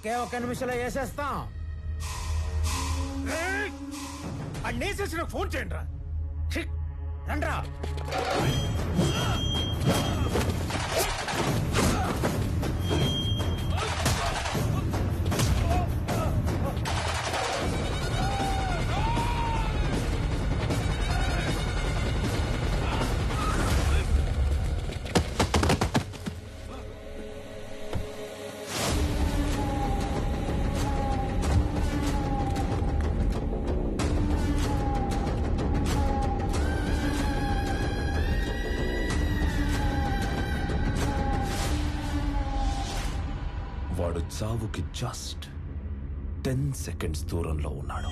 ఒకే ఒక్క నిమిషంలో వేసేస్తాం. అన్నేసేసి నాకు ఫోన్ చేయండి రా. రండ్రా. వాడు చావుకి జస్ట్ 10 seconds దూరంలో ఉన్నాడు.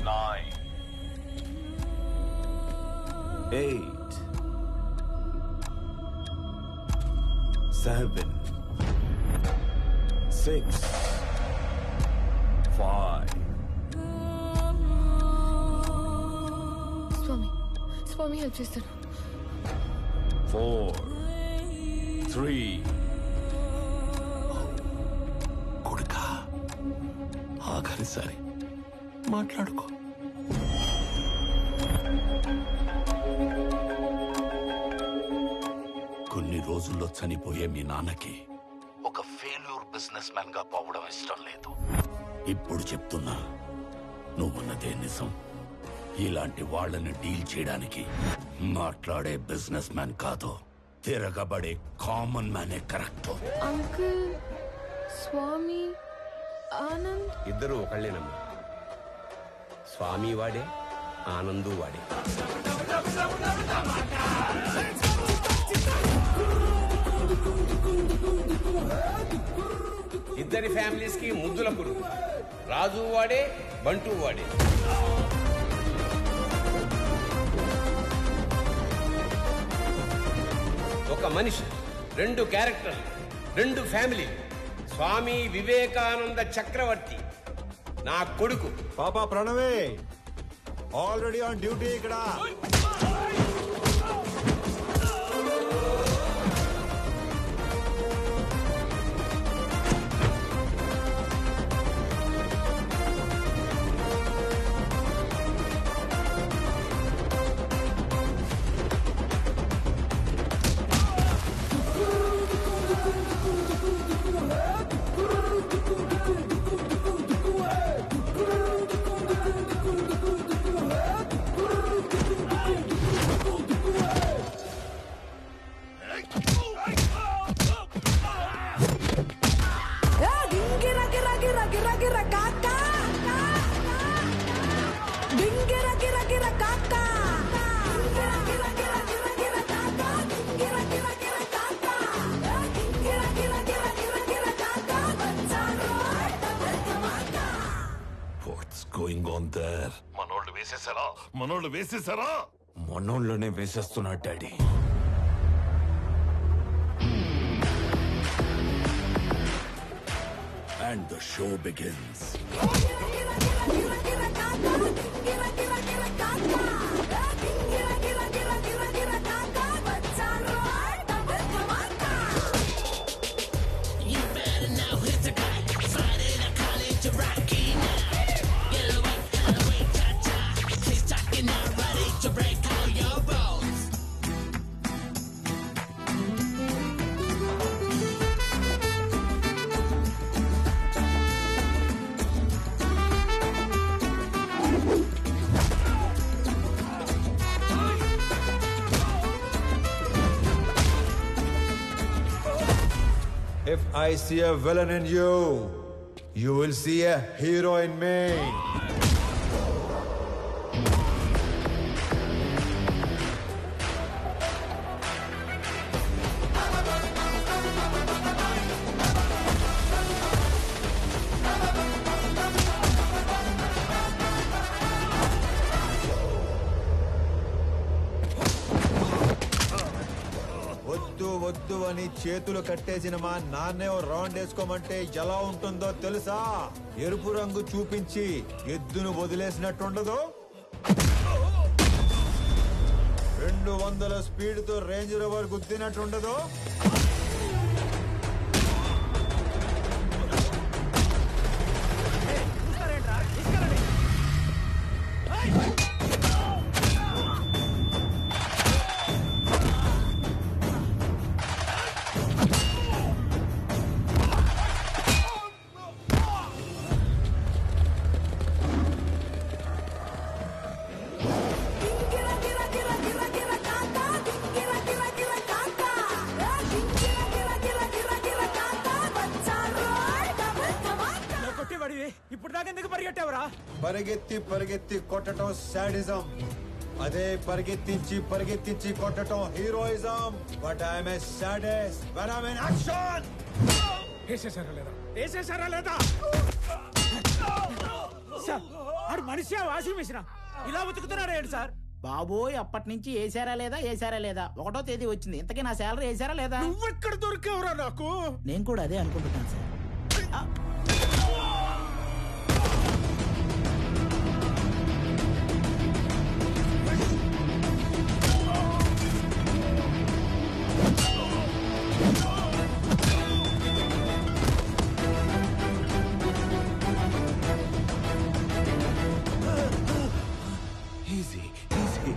9 8 7 6 5 స్వామి హెల్ప్ చేస్తాను. 4 3 కొడుకా ఆఖరిసారి మాట్లాడుకో. కొన్ని రోజుల్లో చనిపోయే మీ నాన్నకి ఒక ఫెయిల్యూర్ బిజినెస్ మ్యాన్ గా పోవడం ఇష్టం లేదు. ఇప్పుడు చెప్తున్నా, నువ్వున్నదే నిజం. ఇలాంటి వాళ్ళని డీల్ చేయడానికి మాట్లాడే బిజినెస్ మ్యాన్ కాదు, తిరగబడే కామన్ మ్యానే కరెక్ట్. అంకుల్, స్వామి, ఆనంద్ ఇద్దరు ఒకళ్ళేనమ్మా. స్వామి వాడే, ఆనందు వాడే. ఇద్దరి ఫ్యామిలీస్ కి ముద్దుల పురుగు. రాజు వాడే, బంటు వాడే. ఒక మనిషి, 2 క్యారెక్టర్లు, 2 ఫ్యామిలీ. స్వామి వివేకానంద చక్రవర్తి నా కొడుకు. పాపా ప్రణవే ఆల్రెడీ ఆన్ డ్యూటీ ఇక్కడ. మనోళ్ళనే వేసేస్తున్నాడు daddy. And the show begins. If I see a villain in you, you will see a hero in me. వద్దు అని చేతులు కట్టేసిన మా నాన్నే రౌండ్ వేసుకోమంటే ఎలా ఉంటుందో తెలుసా? ఎరుపు రంగు చూపించి ఎద్దును వదిలేసినట్టుండదు. 200 స్పీడ్ తో రేంజ్ రోవర్ గుద్దినట్టుండదు. ఇప్పుడు దాకా ఎందుకు పరిగెట్టావురా? పరిగెత్తి పరిగెత్తి కొట్టడం సాడిజం, అదే పరిగెత్తించి పరిగెత్తించి కొట్టడం heroism. But I'm a sadist when I'm in action. వేసేసారా లేదా? వేసేసారా లేదా? సార్ ఆడు మనిషి వాషింగ్ మిషన్ ఇలా ఉతుకుతున్నాడు ఏంటి సార్? బాబోయ్, అప్పటి నుంచి వేసారా లేదా 1వ తేదీ వచ్చింది. ఇంతకీ నా శాలరీ వేసారా లేదా? నువ్వెక్కడ దొరికావురా నాకు? నేను కూడా అదే అనుకుంటున్నాను సార్. Easy easy.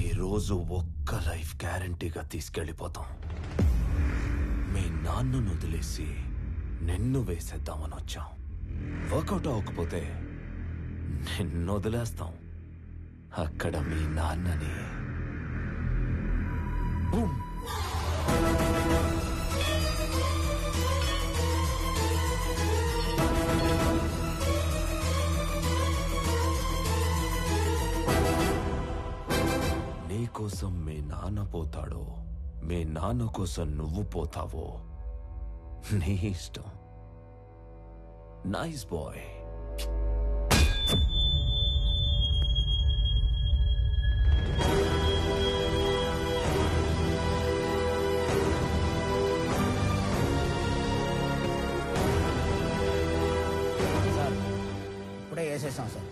ఈరోజు ఒక్క లైఫ్ గ్యారంటీగా తీసుకెళ్ళిపోతాం. మీ నాన్నను వదిలేసి నిన్ను వేసేద్దామని వచ్చాం. వర్కౌట్ అవ్వకపోతే నిన్ను వదిలేస్తాం. అక్కడ మీ నాన్నని బూమ్. కోసం మీ నాన్న పోతాడో, మీ నాన్న కోసం నువ్వు పోతావో నీ ఇష్టం. Nice bye. సార్ ఇప్పుడే వేసేసాం సార్.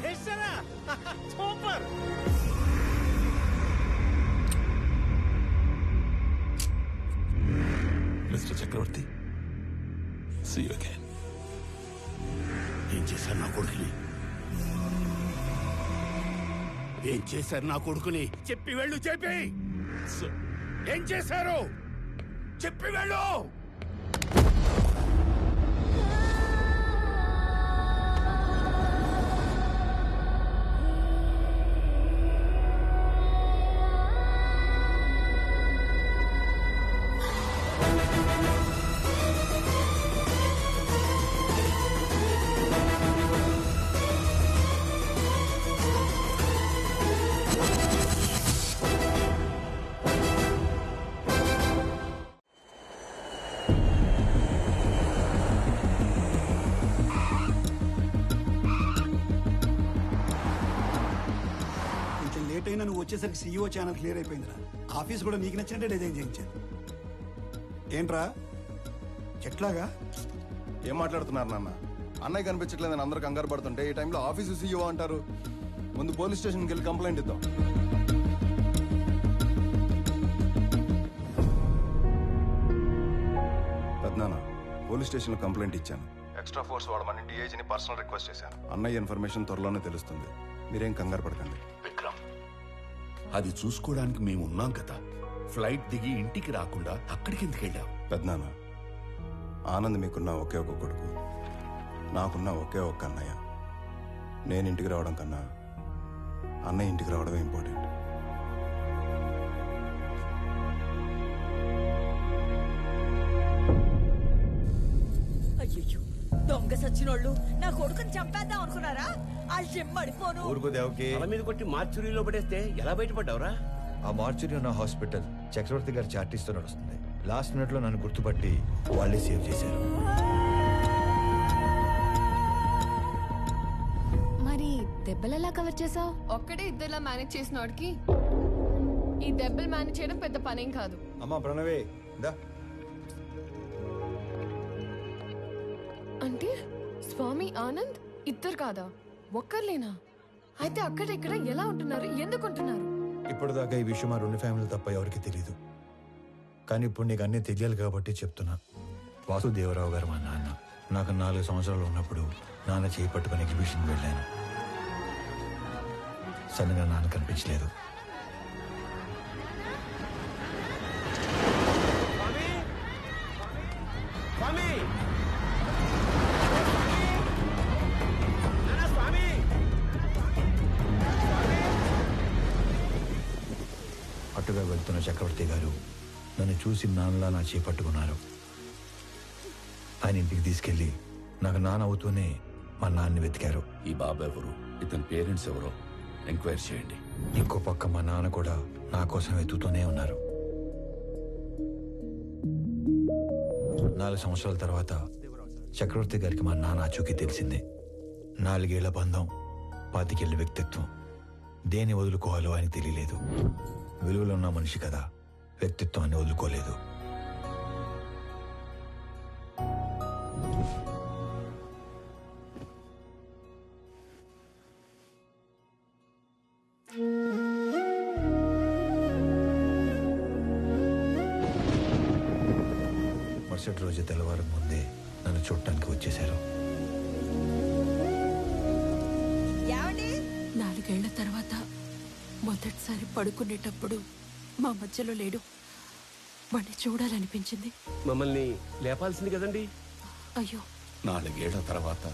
వేసారా? Super. Mister Chakravarthi, see you again. ఏం చేశారు నా కొడుకుని? ఏం చేశారు నా కొడుకుని? చెప్పి వెళ్ళు. చెప్పి ఏం చేశారు? చెప్పి వెళ్ళు. నువ్వు వచ్చేసరికి సీఈఓ ఛానల్ క్లియర్ అయిపోయిందిరా. ఆఫీస్ కూడా నీకు నచ్చినట్టే డిజైన్ చేయించాను. ఏంట్రా ఎట్లాగా? ఏం మాట్లాడుతున్నారు నాన్న? అన్నయ్య కనిపించట్లేదని అందరూ కంగారు పడుతుంటే ఈ టైంలో ఆఫీసు సీఈఓ అంటారు. ముందు పోలీస్ స్టేషన్కి వెళ్ళి కంప్లైంట్ ఇద్దాం. పెద్దనాన్న, పోలీస్ స్టేషన్లో కంప్లైంట్ ఇచ్చాను. ఎక్స్ట్రా ఫోర్స్ వాడమని డిఐజీని పర్సనల్ రిక్వెస్ట్ చేశాను. అన్నయ్య ఇన్ఫర్మేషన్ త్వరలోనే తెలుస్తుంది. మీరేం కంగారు పడకండి. విక్రమ్, అది చూసుకోవడానికి మేము ఉన్నాం కదా. ఫ్లైట్ దిగి ఇంటికి రాకుండా అక్కడికి ఎందుకు వెళ్ళావు? పెద్దనాన్న, ఆనంద్ మీకున్న ఒకే ఒక కొడుకు, నాకున్న ఒకే ఒక్క అన్నయ్య. నేను ఇంటికి రావడం కన్నా అన్నయ్య ఇంటికి రావడమే ఇంపార్టెంట్. అయ్యో, దొంగ సచ్చినోళ్ళు నా కొడుకుని చంపేద్దాం అనుకున్నారా? ఆ జిమ్మడిపోను. ఊరుకో దేవకి. తల మీద కొట్టి మార్చురీలో పడేస్తే ఎలా బయటపడ్డావురా? ఆ మార్చురీ ఉన్న హాస్పిటల్ చక్రవర్తి గారి చార్టీస్తో నడుస్తుంది. లాస్ట్ మినిట్ లో నన్ను గుర్తుపట్టి వాళ్ళే సేవ్ చేశారు. మరి దెబ్బలు ఎలా కవర్ చేసావు? ఒక్కడే ఇద్దరులా మేనేజ్ చేసిన వాడికి ఈ దెబ్బలు మేనేజ్ చేయడం పెద్ద పనేం కాదు. అమ్మా ప్రణవే దా. అంటే స్వామి ఆనంద్ ఇద్దరు కాదా, ఒక్కర్లేనా? అయితే అక్కడ ఇక్కడ ఎలా ఉంటున్నారు, ఎందుకు ఉంటున్నారు? ఇప్పటిదాకా ఈ విషయం మా 2 ఫ్యామిలీ తప్ప ఎవరికి తెలియదు. కానీ ఇప్పుడు నీకు అన్నీ తెలియాలి కాబట్టి చెప్తున్నా. వాసుదేవరావు గారు మా నాన్న. నాకు 4 సంవత్సరాలు ఉన్నప్పుడు నాన్న చేయి పట్టుకుని ఎగ్జిబిషన్ వెళ్ళాను. సడన్గా నాన్న కనిపించలేదు. అటుగా వెళ్తున్న చక్రవర్తి గారు నన్ను చూసి నాన్నలా నా చేపట్టుకున్నారు. ఆయన ఇంటికి తీసుకెళ్ళి నాకు నాన్న అవుతూనే మా నాన్నని వెతికారు. ఈ బాబు ఎవరు, ఇతని పేరెంట్స్ ఎవరో ఎంక్వైరీ చేయండి. ఇంకో పక్క మా నాన్న కూడా నా కోసం వెతుకుతూనే ఉన్నారు. 4 సంవత్సరాల తర్వాత చక్రవర్తి గారికి మా నాన్న ఆచూకీ తెలిసింది. 4 ఏళ్ల బంధం, 25 ఏళ్ల వ్యక్తిత్వం. దేన్ని వదులుకోవాలో ఆయన తెలియలేదు. విలువలో ఉన్న మనిషి కదా, వ్యక్తిత్వాన్ని వదులుకోలేదు. మరుసటి రోజు తెల్లవారం ముందే నన్ను చూడటానికి వచ్చేశారు. 4 ఏళ్ల తర్వాత మొదటిసారి పడుకునేటప్పుడు మా మధ్యలో లేడు. వాడిని చూడాలనిపించింది. మమ్మల్ని లేపాల్సింది కదండి. అయ్యో, 4 ఏళ్ల తర్వాత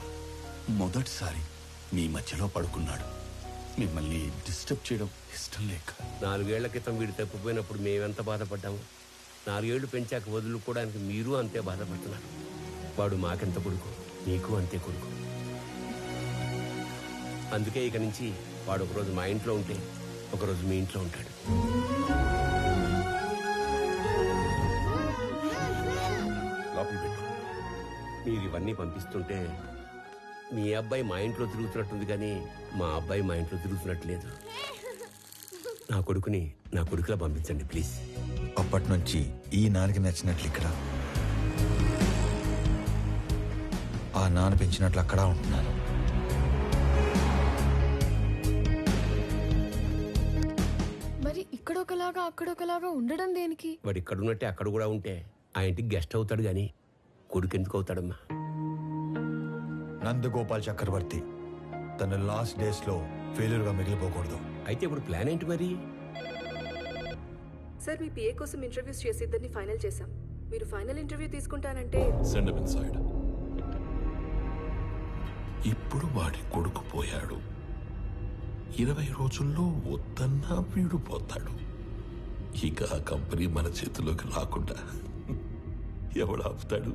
మొదటిసారి మీ మధ్యలో పడుకున్నాడు. మిమ్మల్ని డిస్టర్బ్ చేయడం ఇష్టం లేక. 4 ఏళ్ల క్రితం వీడు తప్పిపోయినప్పుడు మేమెంత బాధపడ్డాము. 4 ఏళ్లు పెంచాక వదులుకోవడానికి మీరు అంతే బాధపడుతున్నారు. వాడు మాకెంత కొడుకు, నీకు అంతే కొడుకు. అందుకే ఇక నుంచి వాడు ఒకరోజు మా ఇంట్లో ఉంటే ఒకరోజు మీ ఇంట్లో ఉంటాడు. లోపల పెట్టు. మీరు ఇవన్నీ పంపిస్తుంటే మీ అబ్బాయి మా ఇంట్లో తిరుగుతున్నట్టుంది, కానీ మా అబ్బాయి మా ఇంట్లో తిరుగుతున్నట్లేదు. నా కొడుకుని నా కొడుకులా పంపించండి ప్లీజ్. అప్పటి నుంచి ఈ నాన్నకి నచ్చినట్లు ఇక్కడ, ఆ నాన్న పెంచినట్లు అక్కడ ఉంటున్నాను. మరి ఇక్కడ ఒకలాగా అక్కడ ఒకలాగా ఉండడం దేనికి? వాడు ఇక్కడ ఉన్నట్టే అక్కడ కూడా ఉంటే ఆ ఇంటికి గెస్ట్ అవుతాడు, కానీ కొడుకు ఎందుకు అవుతాడమ్మా? నందగోపాల్ చక్రవర్తి తన లాస్ట్ డేస్ లో ఫెయిల్యూర్ గా మిగిలిపోకూడదు. అయితే ఇప్పుడు ప్లాన్ ఏంటి మరి? సార్, మీ పిఏ కోసం ఇంటర్వ్యూస్ చేసి ఇద్దరిని ఫైనల్ చేశాం. మీరు ఫైనల్ ఇంటర్వ్యూ తీసుకుంటానంటే సెండ్ హిమ్ ఇన్సైడ్. ఇప్పుడు వాడి కొడుకు పోయాడు. 20 రోజుల్లో వద్దన్నా వీడు పోతాడు. ఇక ఆ కంపెనీ మన చేతిలోకి రాకుండా ఎవడు ఆపుతాడు?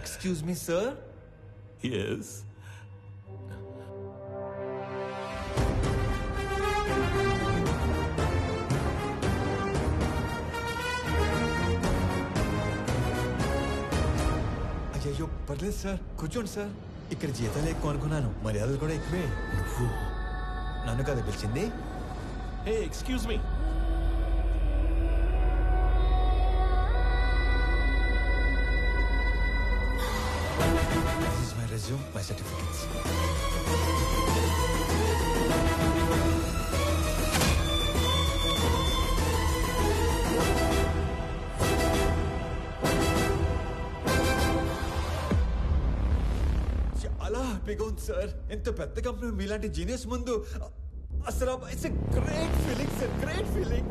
Excuse me sir. ఎస్. అయ్యో పర్లేదు సార్, కూర్చోండి సార్. ఇక్కడ జీతాలు ఎక్కువ అనుకున్నాను, మర్యాదలు కూడా ఎక్కువే. నువ్వు నన్ను కదా పిలిచింది? Hey excuse me. This is my resume, my certificates. చాలా హ్యాపీగా ఉంది సార్. ఎంత పెద్ద కంపెనీ మీలాంటి జీనియస్ ముందు అసలు it's great feeling sir, great feeling.